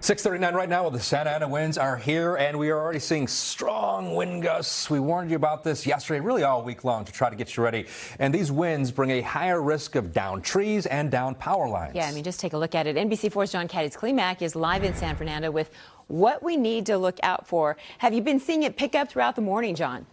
6:39 right now. Well, the Santa Ana winds are here, and we are already seeing strong wind gusts. We warned you about this yesterday, really all week long, to try to get you ready. And these winds bring a higher risk of downed trees and downed power lines. Yeah, I mean, just take a look at it. NBC4's Cádiz Klemack is live in San Fernando with what we need to look out for. Have you been seeing it pick up throughout the morning, John?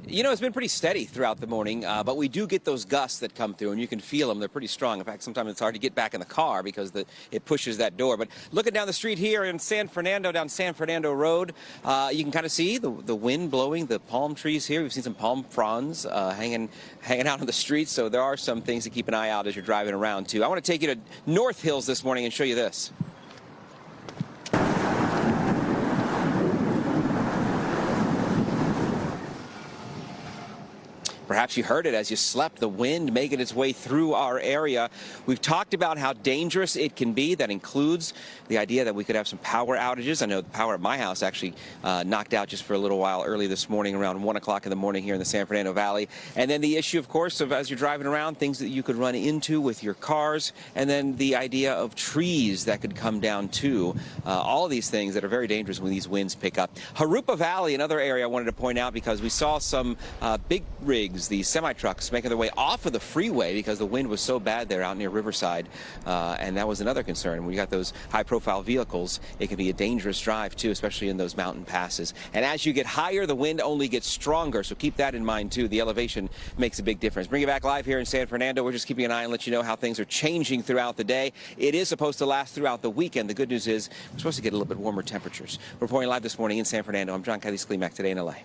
You know, it's been pretty steady throughout the morning, but we do get those gusts that come through, and you can feel them. They're pretty strong. In fact, sometimes it's hard to get back in the car because it pushes that door. But looking down the street here in San Fernando, down San Fernando Road, you can kind of see the wind blowing the palm trees here. We've seen some palm fronds hanging out on the streets, so there are some things to keep an eye out as you're driving around, too. I want to take you to North Hills this morning and show you this. Perhaps you heard it as you slept, the wind making its way through our area. We've talked about how dangerous it can be. That includes the idea that we could have some power outages. I know the power at my house actually knocked out just for a little while early this morning, around 1 o'clock in the morning here in the San Fernando Valley. And then the issue, of course, of as you're driving around, things that you could run into with your cars. And then the idea of trees that could come down too. All of these things that are very dangerous when these winds pick up. Harupa Valley, another area I wanted to point out because we saw some big rigs, these semi-trucks, making their way off of the freeway because the wind was so bad there out near Riverside, and that was another concern. When you got those high-profile vehicles, it can be a dangerous drive too, especially in those mountain passes. And as you get higher, the wind only gets stronger, so keep that in mind too. The elevation makes a big difference. Bring you back live here in San Fernando. We're just keeping an eye and let you know how things are changing throughout the day. It is supposed to last throughout the weekend. The good news is we're supposed to get a little bit warmer temperatures. We're reporting live this morning in San Fernando. I'm Cádiz Klemack today in LA.